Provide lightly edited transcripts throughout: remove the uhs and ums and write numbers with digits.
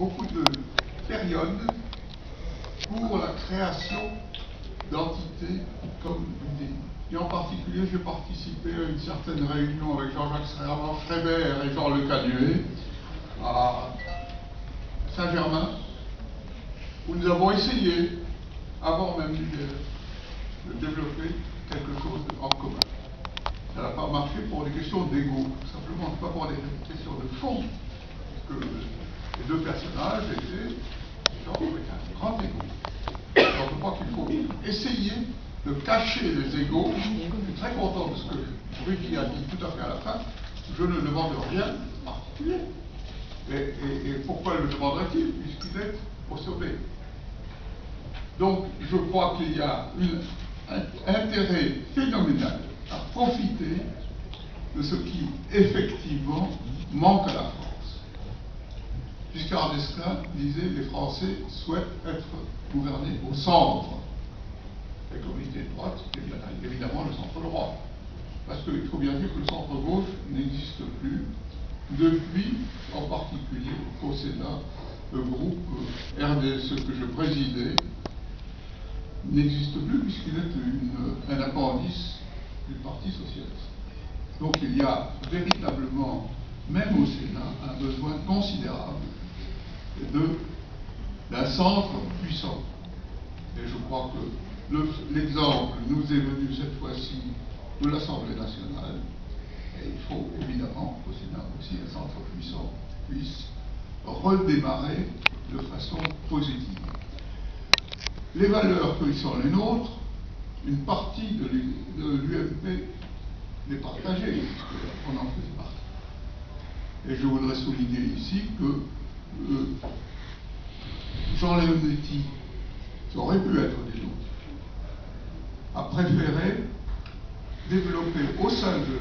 beaucoup de périodes pour la création d'entités comme l'UDI. Et en particulier, j'ai participé à une certaine réunion avec Jean-Jacques Schreiber et Jean Le Canuet à Saint-Germain, où nous avons essayé, avant même l'UDF, de développer quelque chose en commun. Ça n'a pas marché pour des questions d'ego, simplement pas pour des questions de fond, que les deux personnages étaient des gens avec un grand ego. Alors je crois qu'il faut essayer de cacher les égos. Je suis très content de ce que Rudy a dit tout à fait à la fin. Je ne demande rien de particulier. Et pourquoi le demanderait-il, puisqu'il est au sommet? Donc je crois qu'il y a un intérêt phénoménal à profiter de ce qui effectivement manque à la France. Giscard d'Estaing disait les Français souhaitent être gouvernés au centre. Les communautés de droite, c'est évidemment le centre droit. Parce qu'il faut bien dire que le centre gauche n'existe plus depuis, en particulier au Sénat, le groupe RDSE que je présidais n'existe plus puisqu'il est un appendice du Parti socialiste. Donc il y a véritablement, même au Sénat, un besoin considérable d'un centre puissant. Et je crois que l'exemple nous est venu cette fois-ci de l'Assemblée nationale. Et il faut évidemment qu'au Sénat aussi un centre puissant puisse redémarrer de façon positive. Les valeurs qui sont les nôtres, une partie de l'UMP les partageait, puisqu'on en faisait partie. Et je voudrais souligner ici que Jean Leonetti, qui aurait pu être des nôtres, a préféré développer au sein de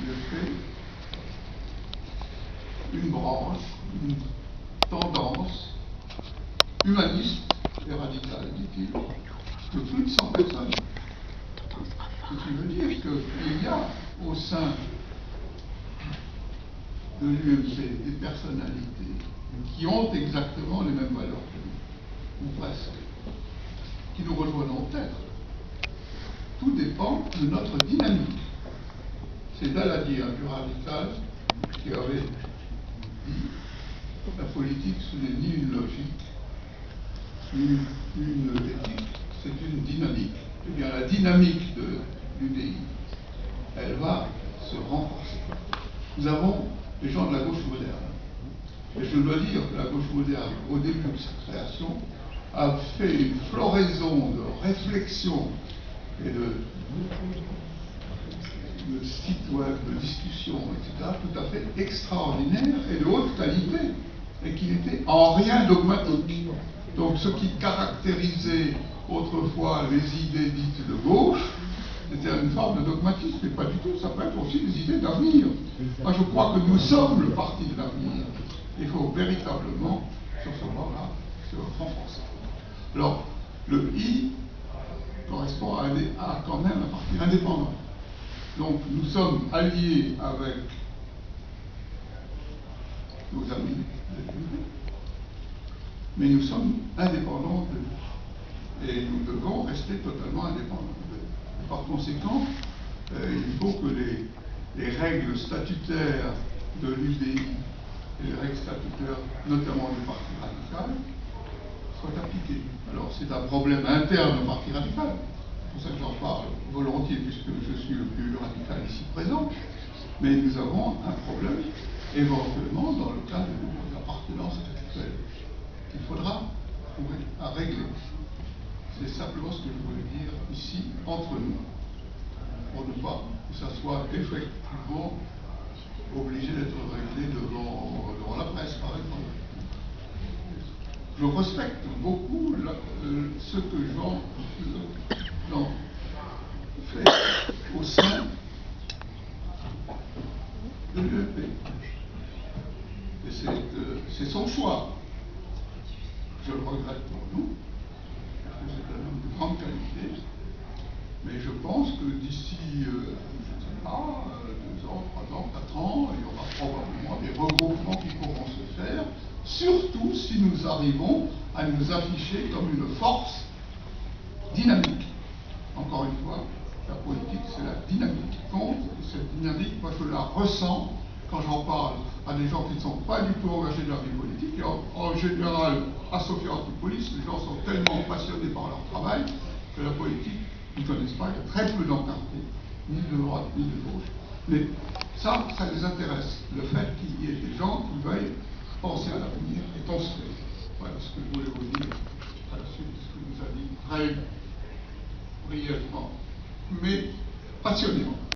l'UMP une branche, une tendance humaniste et radicale, dit-il, de plus de 100 personnes. Ce qui veut dire qu'il y a au sein de l'UMP des personnalités qui ont exactement les mêmes valeurs que nous, ou presque, qui nous rejoignent peut-être. Tout dépend de notre dynamique. C'est Daladier, un plus radical, qui avait dit la politique, ce n'est ni une logique, ni une éthique, c'est une dynamique. Eh bien, la dynamique de l'UDI, elle va se renforcer. Nous avons les gens de la gauche moderne. Et je dois dire que la gauche moderne, au début de sa création, a fait une floraison de réflexion et de sites web, de discussions, etc., tout à fait extraordinaire et de haute qualité, et qui n'était en rien dogmatique. Donc ce qui caractérisait autrefois les idées dites de gauche, c'était une forme de dogmatisme, mais pas du tout, ça peut être aussi des idées d'avenir. Moi je crois que nous sommes le parti de l'avenir. Il faut véritablement, sur ce plan-là, se renforcer. Alors, le I correspond à quand même un parti indépendant. Donc nous sommes alliés avec nos amis de l'UMP, mais nous sommes indépendants d'eux. Et nous devons rester totalement indépendants d'eux. Par conséquent, il faut que les règles statutaires de l'UDI et les règles statutaires, notamment du Parti radical, soient appliquées. Alors c'est un problème interne au Parti radical. C'est pour ça que j'en parle volontiers, puisque je suis le plus radical ici présent. Mais nous avons un problème, éventuellement, dans le cas de l'appartenance sexuelle, qu'il faudra trouver à régler. C'est simplement ce que je voulais dire ici, entre nous, pour ne pas que ça soit effectivement obligé d'être réglé devant la presse, par exemple. Je respecte beaucoup ce que Jean fait au sein de l'UMP. Et c'est son choix. Je le regrette pour nous, parce que c'est un homme de grande qualité. Mais je pense que d'ici, je ne sais pas, 2 ans, 3 ans, 4 ans, il y aura probablement des regroupements qui pourront se faire surtout si nous arrivons à nous afficher comme une force dynamique. Encore une fois, la politique, c'est la dynamique qui compte, et cette dynamique, moi je la ressens quand j'en parle à des gens qui ne sont pas du tout engagés dans la vie politique. Et en général, à Sophia Antipolis, les gens sont tellement passionnés par leur travail que la politique, ils ne connaissent pas, il y a très peu d'encartés, ni de droite ni de gauche. Mais ça les intéresse, le fait qu'il y ait des gens qui veuillent penser à l'avenir et construire. Voilà ce que je voulais vous dire à la suite de ce que nous a dit très brièvement, mais passionnément.